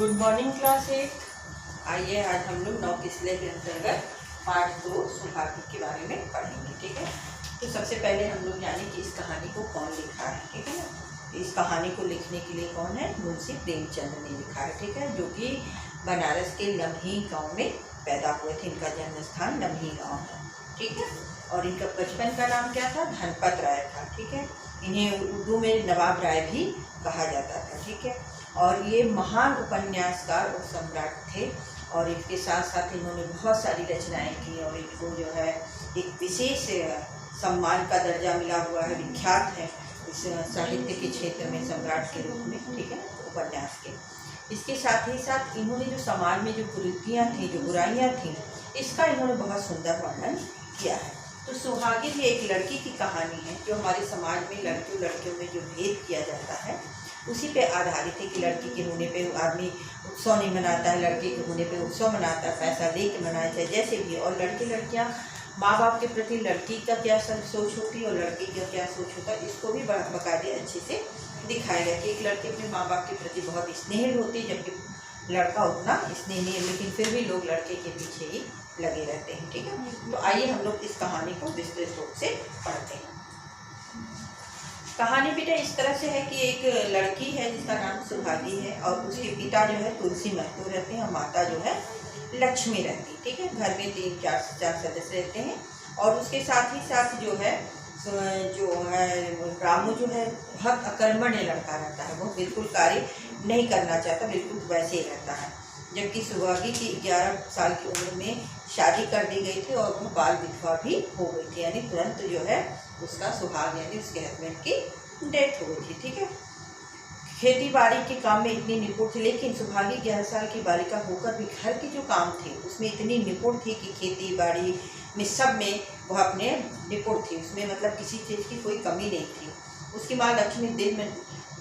Good morning class 8। आइए आज हम लोग 9 किस्ले के अंतर्गत पाठ 2 सुहागी के बारे में पढ़ेंगे। ठीक है, तो सबसे पहले हम लोग जाने कि इस कहानी को कौन लिखा है। ठीक है ना, इस कहानी को लिखने के लिए कौन है, मुंशी प्रेमचंद ने लिखा है। ठीक है, जो कि बनारस के लम्ही गाँव में पैदा हुए थे। इनका जन्म स्थान लम्ही गाँव है। ठीक है, और इनका बचपन का नाम क्या था, धनपत राय था। ठीक है, इन्हें उर्दू में नवाब राय भी कहा जाता था। ठीक है, और ये महान उपन्यासकार और सम्राट थे, और इसके साथ साथ इन्होंने बहुत सारी रचनाएं की, और इनको जो है एक विशेष सम्मान का दर्जा मिला हुआ है, विख्यात है इस साहित्य के क्षेत्र में सम्राट के रूप में। ठीक है, उपन्यास के इसके साथ ही साथ इन्होंने जो समाज में जो कुरीतियाँ थी, जो बुराइयाँ थीं, इसका इन्होंने बहुत सुंदर वर्णन किया है। तो सुहागी भी एक लड़की की कहानी है, जो हमारे समाज में लड़कियों में जो भेद किया जाता है उसी पे आधारित है कि लड़की के होने पे आदमी उत्सव नहीं मनाता है, लड़के के होने पे उत्सव मनाता है, पैसा दे के मनाया जाए जैसे भी। और लड़कियाँ माँ बाप के प्रति लड़की का क्या सोच होती है और लड़के का क्या सोच होता है, इसको भी बाकायदे अच्छे से दिखाया गया कि एक लड़के अपने माँ बाप के प्रति बहुत स्नेह होती है, जबकि लड़का उतना स्नेह नहीं है, लेकिन फिर भी लोग लड़के के पीछे ही लगे रहते हैं। ठीक है, तो आइए हम लोग इस कहानी को विस्तृत रूप से पढ़ते हैं। कहानी बेटा इस तरह से है कि एक लड़की है जिसका नाम सुहागी है, और उसके पिता जो है तुलसी महतो रहते हैं, और माता जो है लक्ष्मी रहती है। ठीक है, घर में 3-4 सदस्य रहते हैं, और उसके साथ ही साथ जो है रामू जो है बहुत अकर्मण्य लड़का रहता है, वो बिल्कुल कार्य नहीं करना चाहता, बिल्कुल वैसे ही रहता है। जबकि सुहागी की 11 साल की उम्र में शादी कर दी गई थी, और वो बाल विधवा भी हो गई थी, यानी तुरंत जो है उसका सुहाग यानी उसके हस्बैंड की डेथ हो गई थी। ठीक है, खेती बाड़ी के काम में इतनी निपुण थी, लेकिन सुहागी 11 साल की बालिका होकर भी घर के जो काम थे उसमें इतनी निपुण थी कि खेती बाड़ी में सब में वह अपने निपुण थी, उसमें मतलब किसी चीज़ की कोई कमी नहीं थी। उसकी माँ लक्ष्मी दिन में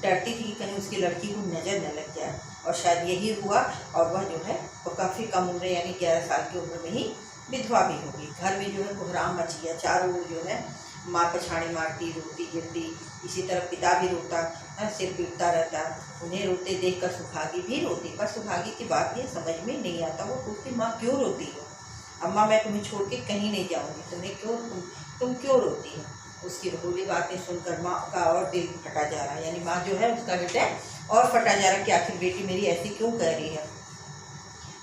डरती थी कि कहीं उसकी लड़की को नज़र न लग जाए, और शायद यही हुआ, और वह जो है वो काफ़ी कम उम्र यानी 11 साल की उम्र में ही विधवा भी हो गई। घर में जो है कोहराम मच गया, चारों ओर जो है माँ पछाड़े मारती, रोती गिरती, इसी तरह पिता भी रोता, सिर पीटता रहता। उन्हें रोते देखकर सुहागी भी रोती, पर सुहागी की बात ये समझ में नहीं आता। वो पूछती, माँ क्यों रोती हो? अम्मा मैं तुम्हें छोड़ के कहीं नहीं जाऊँगी, तुम क्यों रोती हो? उसकी भोली बातें सुनकर माँ का और दिल फटा जा रहा है, यानी माँ जो है उसका हृदय और फटा जा रहा कि आखिर बेटी मेरी ऐसी क्यों कह रही है।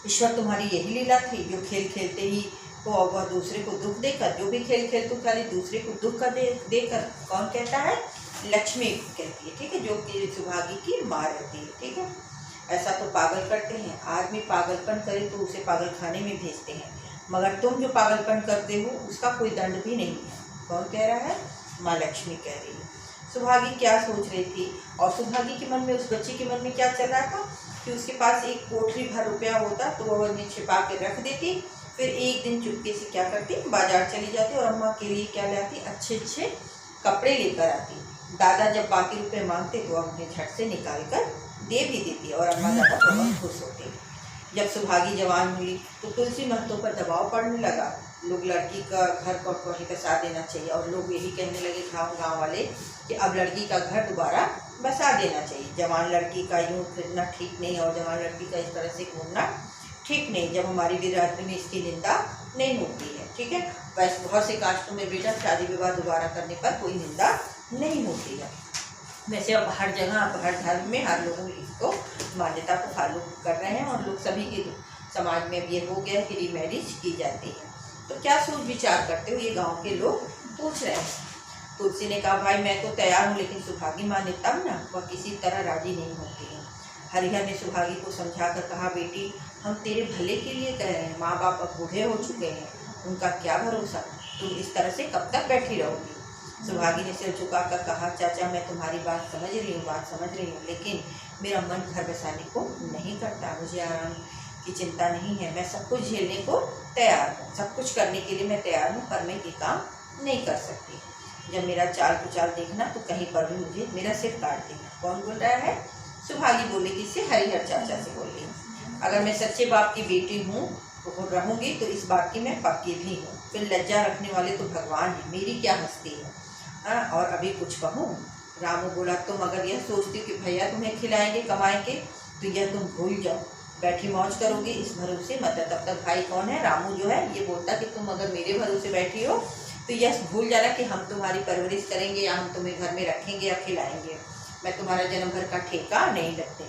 ईश्वर तुम्हारी यही लीला थी जो खेल खेलते ही को और वह दूसरे को दुख देकर, जो भी खेल खेल तो खाली दूसरे को दुख का देकर, कौन कहता है, लक्ष्मी कहती है। ठीक है, जो कि सुहागी की माँ रहती है। ठीक है, ऐसा तो पागल करते हैं, आदमी पागलपन करे तो उसे पागल खाने में भेजते हैं, मगर तुम जो पागलपन करते हो उसका कोई दंड भी नहीं है। कौन कह रहा है, माँ लक्ष्मी कह रही है। सुहागी क्या सोच रही थी, और सुहागी के मन में, उस बच्ची के मन में क्या चल रहा था कि उसके पास एक कोठरी भर रुपया होता तो वह उन्हें छिपा के रख देती, फिर एक दिन चुपके से क्या करती, बाजार चली जाती और अम्मा के लिए क्या लाती, अच्छे अच्छे कपड़े लेकर आती। दादा जब बाकी रुपए मांगते तो उन्हें झट से निकाल कर दे भी देती, और अम्मा दादा बहुत खुश होती। जब सुहागी जवान हुई तो तुलसी महतो पर दबाव पड़ने लगा, लोग लड़की का घर को वहीं बसा देना चाहिए, और लोग यही कहने लगे गाँव वाले कि अब लड़की का घर दोबारा बसा देना चाहिए। जवान लड़की का यूँ फिरना ठीक नहीं, और जवान लड़की का इस तरह से घूमना ठीक नहीं, जब हमारी बिरादरी में इसकी निंदा नहीं होती है। ठीक है, वैसे बहुत से कास्टों में बेटा शादी विवाह दोबारा करने पर कोई निंदा नहीं होती है। वैसे अब हर जगह हर धर्म में हर लोग इसको मान्यता को फॉलो कर रहे हैं, और लोग सभी के समाज में अब ये हो गया कि रीमैरिज की जाती है। तो क्या सोच विचार करते हो, ये गाँव के लोग पूछ रहे हैं। तुलसी ने कहा, भाई मैं तो तैयार हूँ, लेकिन सुहागी माने तब ना, वह किसी तरह राजी नहीं होती है। हरिहर ने सुहागी को समझा कर कहा, बेटी हम तेरे भले के लिए कह रहे हैं, माँ बाप अब बूढ़े हो चुके हैं, उनका क्या भरोसा, तुम इस तरह से कब तक बैठी रहोगी। सुहागी ने सिर झुकाकर कहा, चाचा मैं तुम्हारी बात समझ रही हूँ, लेकिन मेरा मन घर बसाने को नहीं करता, मुझे आराम की चिंता नहीं है, मैं सब कुछ झेलने को तैयार हूँ, सब कुछ करने के लिए मैं तैयार हूँ, पर मैं ये काम नहीं कर सकती। जब मेरा चाल कुचाल देखना तो कहीं पर भी मुझे मेरा सिर काट देना। कौन बोल रहा है, सुहागी बोली, किससे, हरिहर चाचा से बोल रही हूँ। अगर मैं सच्चे बाप की बेटी हूँ तो रहूँगी, तो इस बात की मैं पक्की भी हूँ, फिर लज्जा रखने वाले तो भगवान है, मेरी क्या हस्ती है। और अभी कुछ कहूँ, रामू बोला, तुम अगर यह सोचती कि भैया तुम्हें खिलाएंगे कमाएंगे तो यह तुम भूल जाओ, बैठी मौज करोगी इस भरोसे मत। तब तक भाई कौन है, रामू जो है, ये बोलता कि तुम अगर मेरे भरोसे बैठी हो तो यह भूल जाना कि हम तुम्हारी परवरिश करेंगे या हम तुम्हें घर में रखेंगे या खिलाएंगे, मैं तुम्हारा जन्म भर का ठेका नहीं लगते।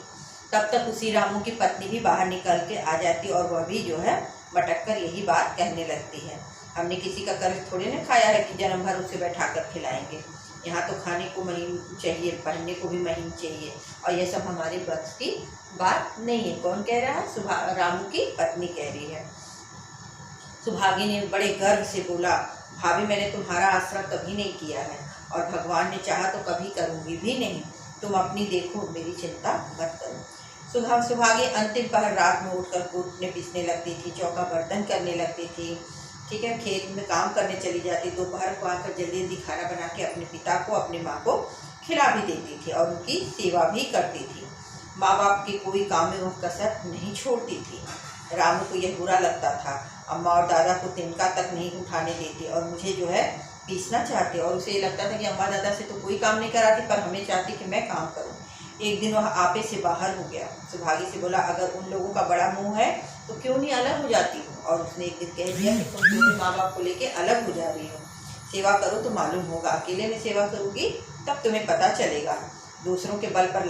तब तक उसी रामू की पत्नी भी बाहर निकल के आ जाती और वह भी जो है मटक कर यही बात कहने लगती है, हमने किसी का कर्ज थोड़े ना खाया है कि जन्म भर उसे बैठा कर खिलाएंगे, यहाँ तो खाने को महीन चाहिए, पहनने को भी महीन चाहिए, और यह सब हमारे बस की बात नहीं है। कौन कह रहा है, रामू की पत्नी कह रही है। सुभागी ने बड़े गर्व से बोला, भाभी मैंने तुम्हारा आश्रय कभी नहीं किया है और भगवान ने चाहा तो कभी करूँगी भी नहीं, तुम अपनी देखो, मेरी चिंता मत करो। सुभागी अंतिम पहर रात में उठकर कूटने पीसने लगती थी, चौका बर्तन करने लगती थी, ठीक है, खेत में काम करने चली जाती, दोपहर को आकर जल्दी जल्दी खाना बना के अपने पिता को अपनी माँ को खिला भी देती थी और उनकी सेवा भी करती थी। माँ बाप की कोई काम में वह कसर नहीं छोड़ती थी। रामू को यह बुरा लगता था, अम्मा और दादा को तिनका तक नहीं उठाने देती और मुझे जो है पीसना चाहते, और उसे ये लगता था कि अम्मा दादा से तो कोई काम नहीं कराती पर हमें चाहती कि मैं काम करूं। एक दिन वह आपे से बाहर हो गया, सुभागी से बोला, अगर उन लोगों का बड़ा मुंह है तो क्यों नहीं अलग हो जाती हो, और उसने एक दिन कह दिया कि तुम क्यों माँ बाप को लेके अलग हो जा रही हो, सेवा करो तो मालूम होगा, अकेले में सेवा करोगी तब तुम्हें पता चलेगा, दूसरों के बल पर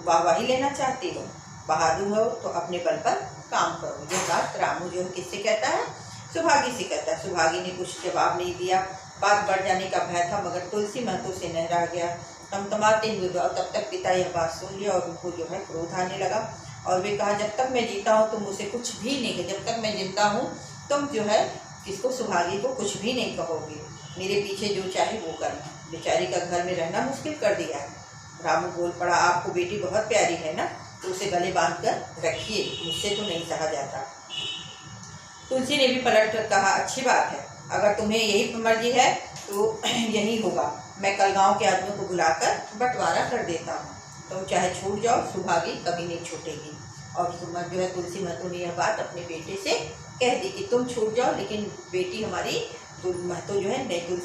वाहवाही लेना चाहती हो, बहादुर हो तो अपने बल पर काम करो। यह बात रामू जो किससे कहता है, सुभागी से कहता है। सुभागी ने कुछ जवाब नहीं दिया, बात बढ़ जाने का भय था, मगर तुलसी महतो से न रह गया, तमतमाते हुए, और तब तक पिता यह बात सुन लिया और उनको जो है क्रोध आने लगा और वे कहा, जब तक मैं जीता हूँ तुम मुझे कुछ भी नहीं, जब तक मैं जिंदा हूँ तुम जो है किसको, सुभागी को कुछ भी नहीं कहोगे, मेरे पीछे जो चाहे वो करना, बेचारी का घर में रहना मुश्किल कर दिया है। रामू बोल पड़ा, आपको बेटी बहुत प्यारी है ना, तो उसे गले बांध कर रखिए, मुझसे तो नहीं सहा जाता। तुलसी ने भी पलट कर कहा, अच्छी बात है, अगर तुम्हें यही मर्जी है तो यही होगा, मैं कल गांव के आदमियों को बुलाकर बंटवारा कर देता हूँ, तुम चाहे छूट जाओ, सुभागी कभी नहीं छूटेगी। और जो है तुलसी महतो ने यह बात अपने बेटे से कह दी कि तुम छूट जाओ, लेकिन बेटी हमारी महतो जो है नहीं,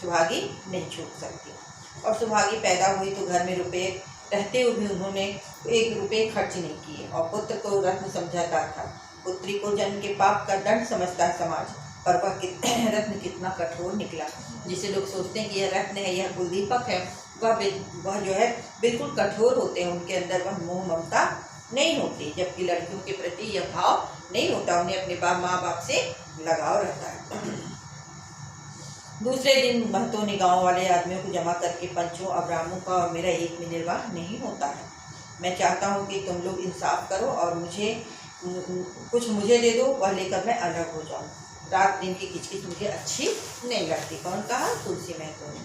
सुभागी नहीं छूट सकती। और सुभागी पैदा हुई तो घर में रुपए रहते हुए भी उन्होंने 1 रुपये खर्च नहीं किए, और पुत्र को रत्न समझाता था, पुत्री को जन्म के पाप का दंड समझता है समाज, पर वह रत्न कितना कठोर निकला, जिसे लोग सोचते हैं कि यह रत्न है, यह कुलदीपक है, वह जो है बिल्कुल कठोर होते हैं, उनके अंदर वह मोह ममता नहीं होती, जबकि लड़कियों के प्रति यह भाव नहीं होता, उन्हें अपने माँ बाप से लगाव रहता है। दूसरे दिन महतो ने गांव वाले आदमियों को जमा करके, पंचों, अब रामू का और मेरा एक में निर्वाह नहीं होता है, मैं चाहता हूँ कि तुम लोग इंसाफ करो और मुझे दे दो, वह लेकर मैं अलग हो जाऊँ, रात दिन की किचकिच मुझे अच्छी नहीं लगती। कौन कहा, तुलसी महतो ने।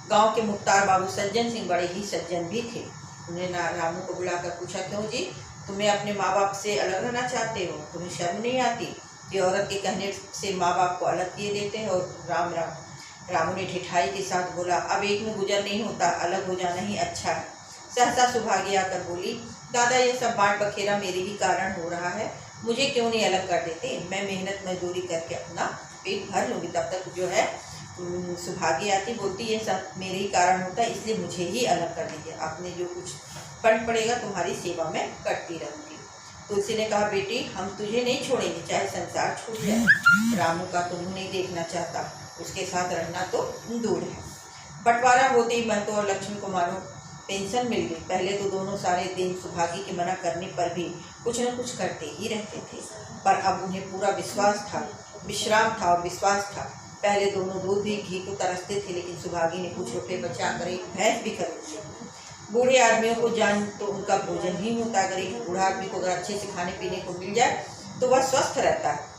गांव के मुख्तार बाबू सज्जन सिंह बड़े ही सज्जन भी थे, उन्हें रामू को बुलाकर पूछा, क्यों जी, तुम्हें अपने माँ बाप से अलग रहना चाहते हो, तुम्हें शर्म नहीं आती कि औरत के कहने से माँ बाप को अलग किए देते हैं। और रामू ने ठिठाई के साथ बोला, अब एक में गुजर नहीं होता, अलग हो जाना ही अच्छा है। सहसा सुभागी आकर बोली, दादा यह सब बांट बखेरा मेरे ही कारण हो रहा है, मुझे क्यों नहीं अलग कर देते, मैं मेहनत मजदूरी करके अपना पेट भर लूँगी। तब तक जो है सुभागी आती, बोलती ये सब मेरे ही कारण होता है, इसलिए मुझे ही अलग कर दीजिए, आपने जो कुछ फंड पड़ेगा तुम्हारी सेवा में करती रहूँगी। तुलसी ने कहा, बेटी हम तुझे नहीं छोड़ेंगे, चाहे संसार छूट जाए, रामू का तो मुँह नहीं देखना चाहता, उसके साथ रहना तो दूर है। बंटवारा होते ही महतो और लक्ष्मी कुमारों पेंशन मिल गई। पहले तो दोनों सारे दिन सुभागी के मना करने पर भी कुछ न कुछ करते ही रहते थे, पर अब उन्हें पूरा विश्वास था, विश्राम था और विश्वास था। पहले दोनों दूध भी घी को तरसते थे, लेकिन सुभागी ने कुछ रुपये बचा कर एक भैंस भी खरीद। बूढ़े आदमियों को जान तो उनका भोजन ही होता, अगर एक बूढ़ा आदमी को अगर अच्छे से खाने पीने को मिल जाए तो वह स्वस्थ रहता है,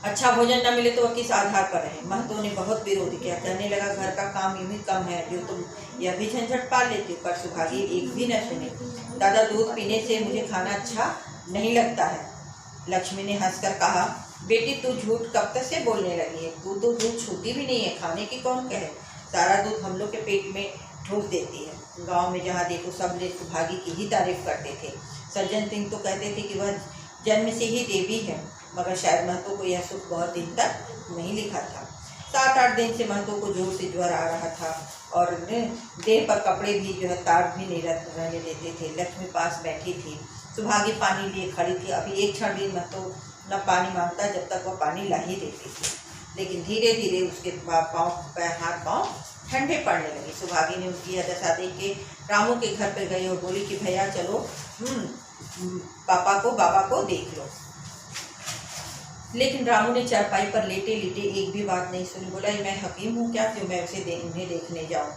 अच्छा भोजन न मिले तो वह किस आधार पर रहे। महतो ने बहुत विरोध किया, कहने लगा, घर का काम यूं ही कम है जो तुम यह भी झंझट पाल लेती हो। पर सुभागी एक भी न सुने। दादा दूध पीने से मुझे खाना अच्छा नहीं लगता है। लक्ष्मी ने हंसकर कहा, बेटी तू झूठ कब तक से बोलने लगी है, तू तो दूध छूती भी नहीं है, खाने की कौन कहे, सारा दूध हम लोग के पेट में ठूस देती है। गाँव में जहाँ देखो सब लोग सुभागी की ही तारीफ करते थे। सज्जन सिंह तो कहते थे कि वह जन्म से ही देवी है, मगर शायद महतो को यह सुख बहुत दिन तक नहीं लिखा था। 7-8 दिन से महतो को जोर से ज्वर आ रहा था और देह पर कपड़े भी जो है तार भी नहीं रहने देते थे। लक्ष्मी पास बैठी थी, सुभागी पानी लिए खड़ी थी। अभी एक क्षण भी महतो न पानी मांगता जब तक वह पानी ला ही देती थी, लेकिन धीरे धीरे उसके हाथ पाँव ठंडे पड़ने लगे। सुभागी ने उसकी यह दशा देख के रामू के घर पर गई और बोली कि भैया चलो बाबा को देख लो। लेकिन रामू ने चारपाई पर लेटे लेटे एक भी बात नहीं सुनी। बोला मैं हकीम हूँ क्या जो मैं उन्हें देखने जाऊँ।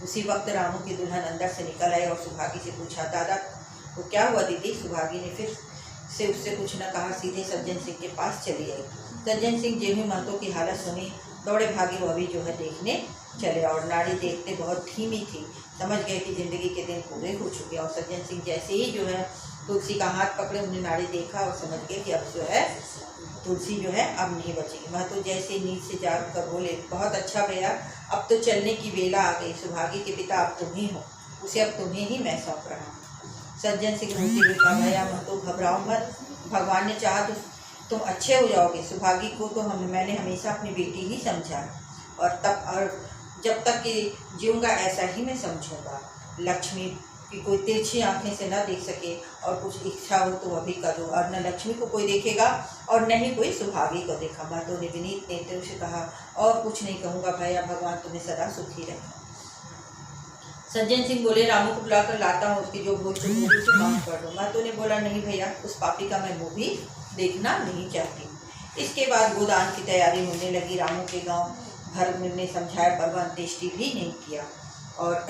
उसी वक्त रामू की दुल्हन अंदर से निकल आई और सुभागी से पूछा, दादा वो क्या हुआ दीदी। सुभागी ने फिर से उससे कुछ न कहा, सीधे सज्जन सिंह के पास चली आई। सज्जन सिंह ज्यों ही महतो की हालत सुनी दौड़े भागे वो भी जो है देखने चले और नाड़ी देखते बहुत धीमी थी। समझ गए कि जिंदगी के दिन पूरे हो चुके और सज्जन सिंह जैसे ही जो है तुलसी का हाथ पकड़े, उन्हें नाड़ी देखा और समझ गए कि अब जो है तुलसी जो है अब नहीं बचेगी। महतो जैसे नींद से जाग कर बोले, बहुत अच्छा भैया, अब तो चलने की वेला आ गई। सुभागी के पिता अब तुम ही हो, उसे अब तुम्हें ही मैं सौंप रहा हूँ। सज्जन सिंह रोते हुए कहा, भैया महतो घबराओ मत, भगवान ने चाहा तो तुम अच्छे हो जाओगे। सुभागी को तो मैंने हमेशा अपनी बेटी ही समझा और जब तक कि जीऊँगा ऐसा ही मैं समझूंगा। लक्ष्मी की कोई तिरछी आंखें से न देख सके और कुछ इच्छा हो तो वह भी करो, और न लक्ष्मी को कोई देखेगा और न ही कोई सुभागी को देखा। महतो ने विनीत नेत्रों से कहा, और कुछ नहीं कहूँगा भैया, भगवान तुम्हें सदा सुखी रखे। सज्जन सिंह बोले, रामू को बुलाकर लाता हूँ, उसकी जो भूल से माफ कर दो। महतो ने बोला, नहीं भैया, उस पापी का मैं मुँह भी देखना नहीं चाहती। इसके बाद गोदान की तैयारी होने लगी। रामू के गाँव भर ने समझाया पर वह अंत्येष्टि भी नहीं किया और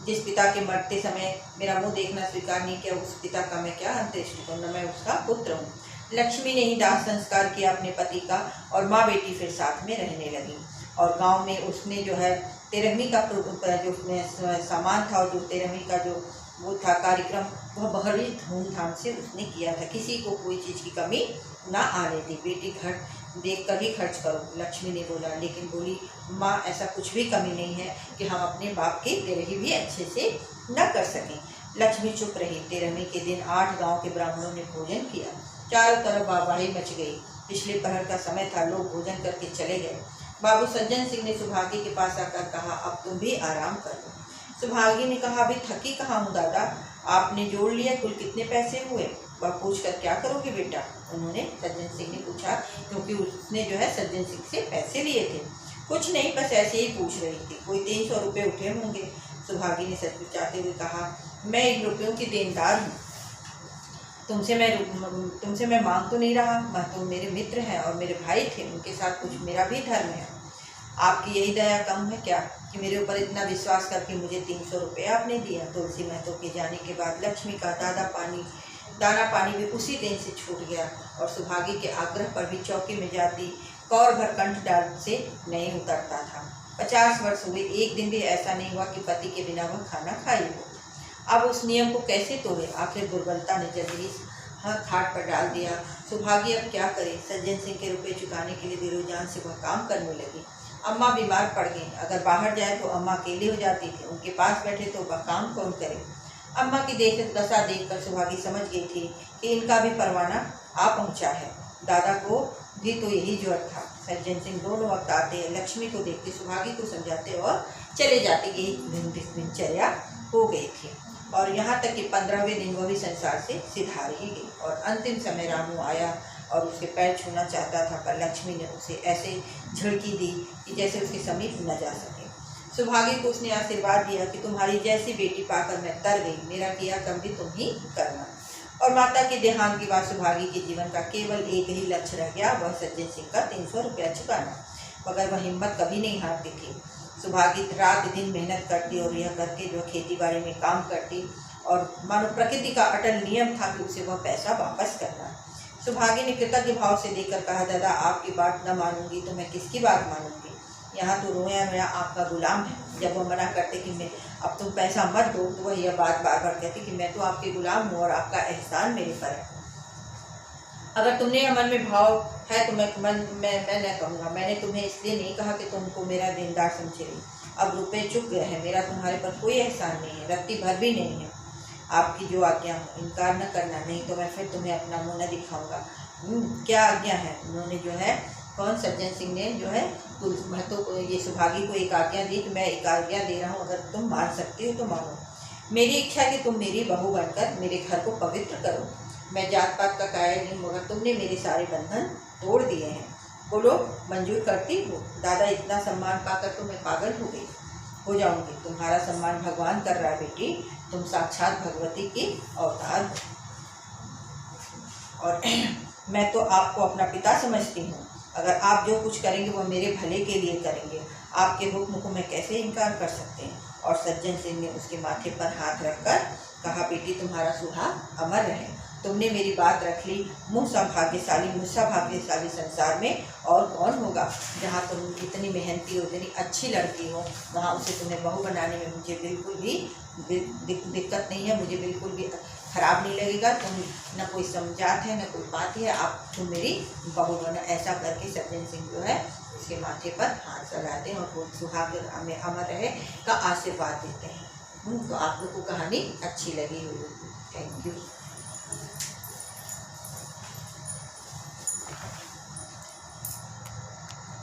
जिस पिता के मरते समय मेरा मुंह देखना स्वीकार नहीं किया, उस पिता का मैं क्या अंत्येष्टि करूँ, न मैं उसका पुत्र हूँ। लक्ष्मी ने ही दाह संस्कार किया अपने पति का और माँ बेटी फिर साथ में रहने लगी और गांव में उसने जो है 13वीं का जो सामान था और जो 13वीं का जो वो था कार्यक्रम, वह बड़ी धूमधाम से उसने किया था। किसी को कोई चीज़ की कमी ना आने दी। बेटी घर देख कर ही खर्च करो, लक्ष्मी ने बोला। लेकिन बोली, माँ ऐसा कुछ भी कमी नहीं है कि हम अपने बाप की 13वीं भी अच्छे से न कर सकें। लक्ष्मी चुप रही। 13वीं के दिन 8 गांव के ब्राह्मणों ने भोजन किया। चारों तरफ वाहवाही मच गई। पिछले पहर का समय था, लोग भोजन करके चले गए। बाबू सज्जन सिंह ने सुभागी के पास आकर कहा, अब तुम भी आराम कर लो। सुभागी ने कहा, अभी थकी कहाँ हूँ दादा, आपने जोड़ लिया, कुल कितने पैसे हुए। वह पूछकर क्या करोगे बेटा, उन्होंने सज्जन सिंह ने पूछा, क्योंकि उसने जो है सज्जन सिंह से पैसे लिए थे। कुछ नहीं, बस ऐसे ही पूछ रही थी, कोई 300 रुपये उठे होंगे। सुभागी ने सच पूछाते हुए कहा, मैं इन रुपयों की देनदार हूँ, तुमसे मैं मांग तो नहीं रहा। महतो मेरे मित्र हैं और मेरे भाई थे, उनके साथ कुछ मेरा भी धर्म है। आपकी यही दया कम है क्या कि मेरे ऊपर इतना विश्वास करके मुझे 300 रुपये आपने दिया। तुलसी महतो के जाने के बाद लक्ष्मी का दाना पानी भी उसी दिन से छूट गया और सुभागी के आग्रह पर भी चौकी में जाती कौर भर कंठ डाल से नहीं उतरता था। 50 वर्ष हुए, एक दिन भी ऐसा नहीं हुआ कि पति के बिना वह खाना खाई हो। अब उस नियम को कैसे तोड़े, आखिर दुर्बलता ने जल्दी हाथ खाट पर डाल दिया। सुभागी अब क्या करे। सज्जन सिंह के रुपये चुकाने के लिए दिलोजान से वह काम करने लगी। अम्मा बीमार पड़ गई, अगर बाहर जाए तो अम्मा अकेली हो जाती थी, उनके पास बैठे तो वह काम कौन करे। अम्मा की दशा देखकर सुभागी समझ गई थी कि इनका भी परवाना आ पहुंचा है। दादा को भी तो यही ज्वर था। सज्जन सिंह दोनों वक्त आते, लक्ष्मी को देखते, सुभागी को समझाते और चले जाते। यही दिनचर्या हो गई थी और यहाँ तक कि 15वें दिन वह भी संसार से सिधार ही गई। और अंतिम समय रामू आया और उसके पैर छूना चाहता था, पर लक्ष्मी ने उसे ऐसे झड़की दी कि जैसे उसके समीप न जा सके। सुभागी को उसने आशीर्वाद दिया कि तुम्हारी जैसी बेटी पाकर मैं तर गई, मेरा किया कर्म भी तुम ही करना। और माता के देहांत के बाद सुभागी के जीवन का केवल एक ही लक्ष्य रह गया, वह सज्जन सिंह का 300 रुपया चुकाना। मगर वह हिम्मत कभी नहीं हारती थी। सुभागी रात दिन मेहनत करती और यह करके जो खेती बाड़ी में काम करती और मानो प्रकृति का अटल नियम था कि उसे वह पैसा वापस करना। सुभागी ने कृतज्ञ भाव से देकर कहा, दादा आपकी बात न मानूंगी तो मैं किसकी बात मानूंगी। यहाँ तो रोया रोया आपका गुलाम है। जब वह मना करते कि मैं अब तुम पैसा मत दो, तो वह यह बात बार बार कहती कि मैं तो आपके गुलाम हूँ और आपका एहसान मेरे पर है। अगर तुमने यह मन में भाव है तो मैं न कहूँगा। मैंने तुम्हें इसलिए नहीं कहा कि तुमको मेरा देनदार समझे। अब रुपये चुक गए हैं, मेरा तुम्हारे पर कोई एहसान नहीं है, रत्ती भर भी नहीं है। आपकी जो आज्ञा हो, इनकार न करना, नहीं तो मैं फिर तुम्हें अपना मुँह न दिखाऊंगा। क्या आज्ञा है। उन्होंने जो है सज्जन सिंह ने जो है मैं तो ये सुभागी को एक आज्ञा दी, तो मैं एक आज्ञा दे रहा हूँ, अगर तुम मान सकते हो तो मानो। मेरी इच्छा है कि तुम मेरी बहू बनकर मेरे घर को पवित्र करो। मैं जात पात का कायल नहीं, मगर तुमने मेरे सारे बंधन तोड़ दिए हैं। बोलो, मंजूर करती हो? दादा, इतना सम्मान पाकर तो मैं पागल हो जाऊंगी। तुम्हारा सम्मान भगवान कर रहा है बेटी, तुम साक्षात भगवती की अवतार हो। और मैं तो आपको अपना पिता समझती हूँ। अगर आप जो कुछ करेंगे वो मेरे भले के लिए करेंगे। आपके हुक्म को मैं कैसे इनकार कर सकते हैं। और सज्जन सिंह ने उसके माथे पर हाथ रखकर कहा, बेटी तुम्हारा सुहाग अमर रहे। तुमने मेरी बात रख ली। मुझसा भाग्यशाली संसार में और कौन होगा। जहाँ तुम इतनी मेहनती हो, इतनी अच्छी लड़की हो, वहाँ उसे तुम्हें बहू बनाने में मुझे बिल्कुल भी दिक्कत नहीं है। मुझे बिल्कुल भी खराब नहीं लगेगा। तुम न कोई समझात है न कोई बात है, तुम मेरी बहू बनो। ऐसा करके सज्जन सिंह जो है उसके माथे पर हाथ लगाते हैं और वो सुहाग में अमर रहे का आशीर्वाद देते हैं। तो आप लोग को कहानी अच्छी लगी होगी। Thank you.